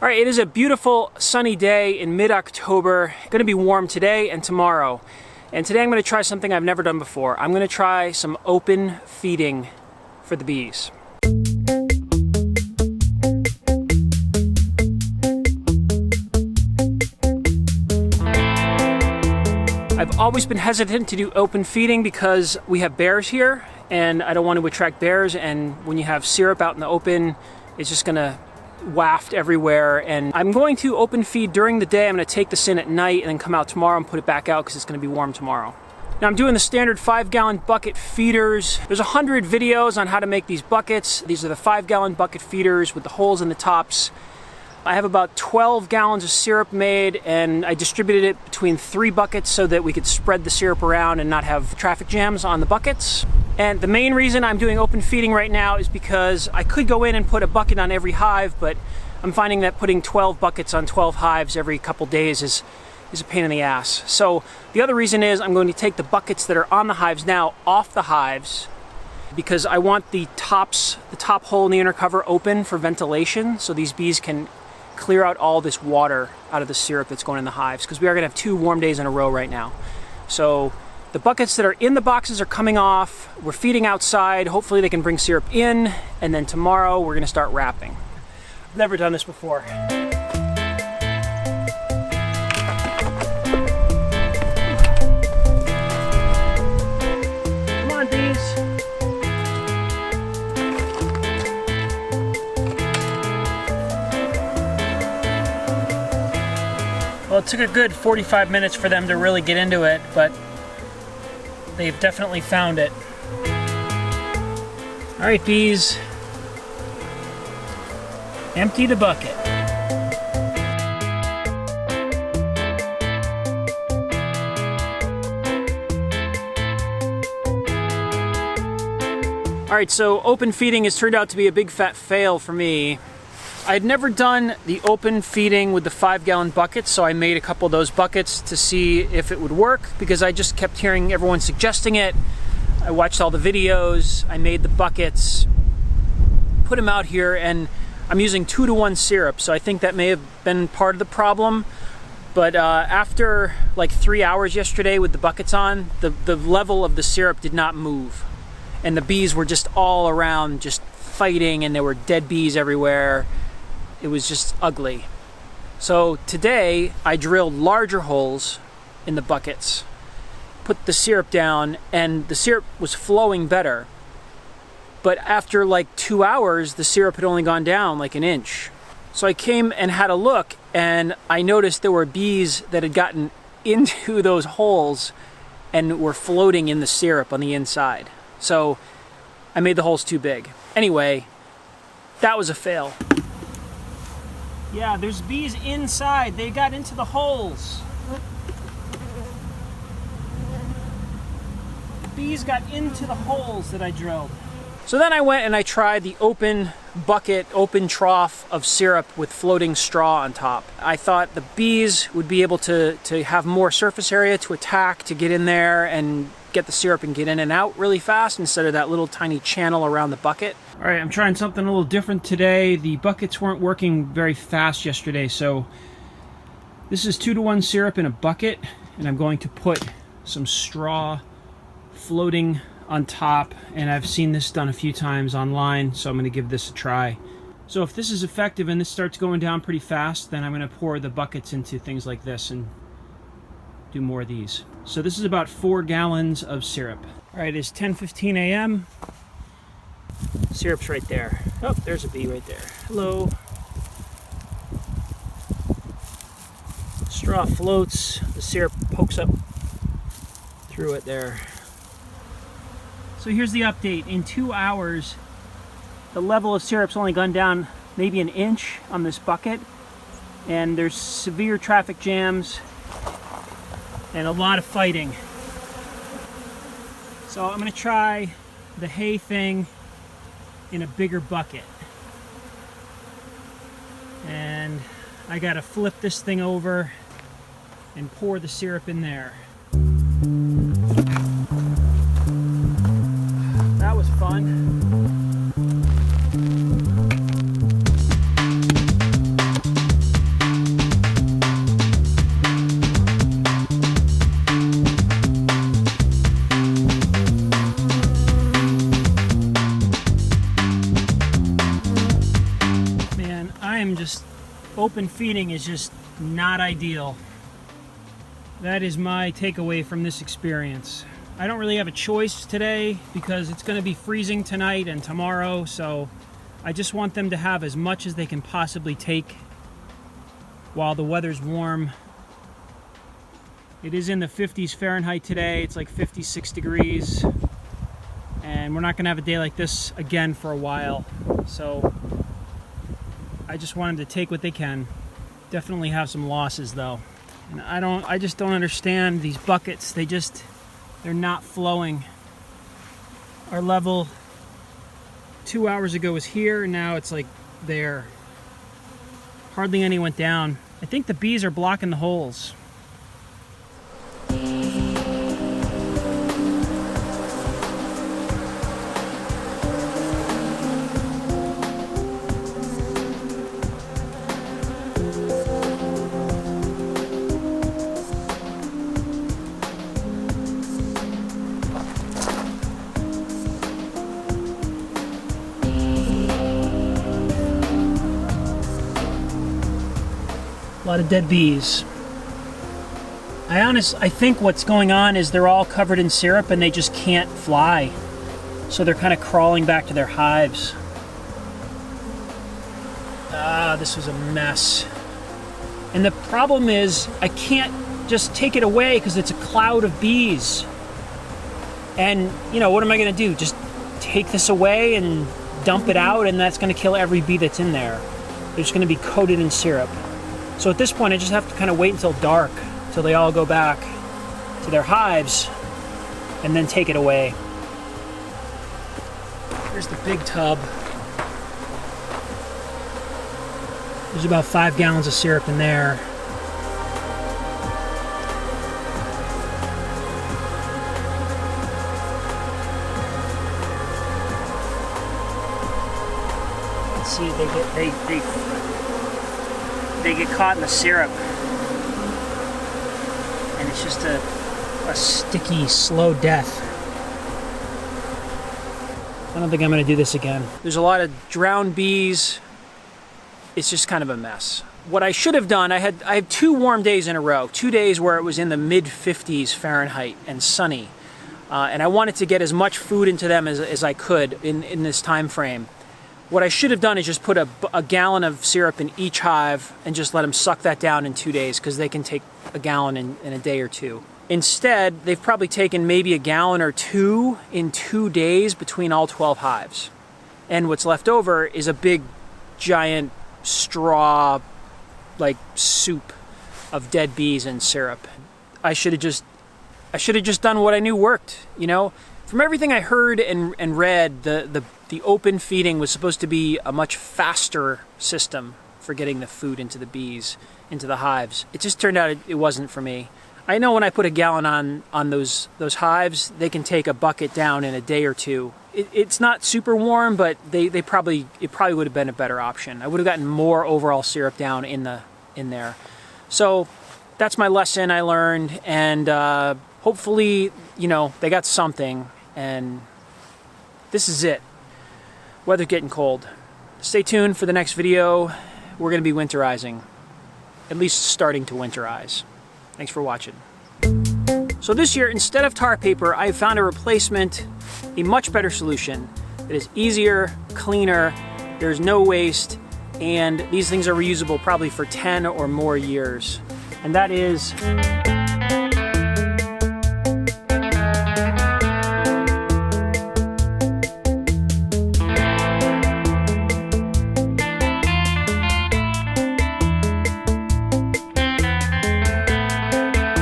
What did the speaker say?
All right, it is a beautiful sunny day in mid-October. Going to be warm today and tomorrow. And today I'm going to try something I've never done before. I'm going to try some open feeding for the bees. I've always been hesitant to do open feeding because we have bears here and I don't want to attract bears, and when you have syrup out in the open, it's just going to waft everywhere. And I'm going to open feed during the day. I'm going to take this in at night and then come out tomorrow and put it back out because it's going to be warm tomorrow. Now I'm doing the standard 5-gallon bucket feeders. There's 100 videos on how to make these buckets. These are the 5-gallon bucket feeders with the holes in the tops. I have about 12 gallons of syrup made, and I distributed it between 3 buckets so that we could spread the syrup around and not have traffic jams on the buckets. And the main reason I'm doing open feeding right now is because I could go in and put a bucket on every hive, but I'm finding that putting 12 buckets on 12 hives every couple days is a pain in the ass. So the other reason is I'm going to take the buckets that are on the hives now off the hives, because I want the top hole in the inner cover open for ventilation so these bees can clear out all this water out of the syrup that's going in the hives, because we are going to have 2 warm days in a row right now. So the buckets that are in the boxes are coming off. We're feeding outside. Hopefully they can bring syrup in, and then tomorrow we're going to start wrapping. I've never done this before. Come on, bees. Well, it took a good 45 minutes for them to really get into it, but they've definitely found it. All right, bees, empty the bucket. All right, so open feeding has turned out to be a big fat fail for me. I had never done the open feeding with the 5-gallon buckets, so I made a couple of those buckets to see if it would work, because I just kept hearing everyone suggesting it. I watched all the videos, I made the buckets, put them out here, and I'm using 2-to-1 syrup, so I think that may have been part of the problem. But after like 3 hours yesterday with the buckets on, the level of the syrup did not move. And the bees were just all around just fighting, and there were dead bees everywhere. It was just ugly. So today I drilled larger holes in the buckets, put the syrup down, and the syrup was flowing better. But after like 2 hours, the syrup had only gone down like an inch. So I came and had a look, and I noticed there were bees that had gotten into those holes and were floating in the syrup on the inside. So I made the holes too big. Anyway, that was a fail. Yeah, there's bees inside. They got into the holes. The bees got into the holes that I drilled. So then I went and I tried the open bucket, open trough of syrup with floating straw on top. I thought the bees would be able to have more surface area to attack, to get in there and get the syrup and get in and out really fast instead of that little tiny channel around the bucket. All right, I'm trying something a little different today. The buckets weren't working very fast yesterday, so this is 2-to-1 syrup in a bucket, and I'm going to put some straw floating on top, and I've seen this done a few times online, so I'm going to give this a try. So if this is effective and this starts going down pretty fast, then I'm going to pour the buckets into things like this and do more of these. So this is about 4 gallons of syrup. All right, it's 10:15 a.m. Syrup's right there. Oh, there's a bee right there. Hello. Straw floats. The syrup pokes up through it there. So here's the update. In 2 hours, the level of syrup's only gone down maybe an inch on this bucket, and there's severe traffic jams and a lot of fighting. So I'm going to try the hay thing in a bigger bucket. And I got to flip this thing over and pour the syrup in there. That was fun. Open feeding is just not ideal. That is my takeaway from this experience. I don't really have a choice today because it's going to be freezing tonight and tomorrow, so I just want them to have as much as they can possibly take while the weather's warm. It is in the 50s Fahrenheit today. It's like 56 degrees. And we're not going to have a day like this again for a while. So I just want them to take what they can. Definitely have some losses though. And I just don't understand these buckets. They're not flowing. Our level 2 hours ago was here, and now it's like there. Hardly any went down. I think the bees are blocking the holes. A lot of dead bees. I think what's going on is they're all covered in syrup and they just can't fly. So they're kind of crawling back to their hives. This was a mess. And the problem is I can't just take it away because it's a cloud of bees. And, you know, what am I going to do? Just take this away and dump it out, and that's going to kill every bee that's in there. They're just going to be coated in syrup. So at this point, I just have to kind of wait until dark, till they all go back to their hives, and then take it away. Here's the big tub. There's about 5 gallons of syrup in there. Let's see, they get caught in the syrup, and it's just a sticky, slow death. I don't think I'm going to do this again. There's a lot of drowned bees. It's just kind of a mess. What I should have done, I had 2 warm days in a row, 2 days where it was in the mid-50s Fahrenheit and sunny, and I wanted to get as much food into them as I could in this time frame. What I should have done is just put a gallon of syrup in each hive and just let them suck that down in 2 days, because they can take a gallon in a day or two. Instead, they've probably taken maybe a gallon or 2 in 2 days between all 12 hives. And what's left over is a big, giant straw, like soup of dead bees and syrup. I should have just done what I knew worked, you know? From everything I heard and read, the open feeding was supposed to be a much faster system for getting the food into the bees, into the hives. It just turned out it wasn't for me. I know when I put a gallon on those hives, they can take a bucket down in a day or two. It's not super warm, but it probably would have been a better option. I would have gotten more overall syrup down in there. So that's my lesson I learned, and hopefully, you know, they got something. And this is it. Weather getting cold. Stay tuned for the next video. We're going to be winterizing. At least starting to winterize. Thanks for watching. So this year, instead of tar paper, I found a replacement, a much better solution that is easier, cleaner, there's no waste, and these things are reusable probably for 10 or more years. And that is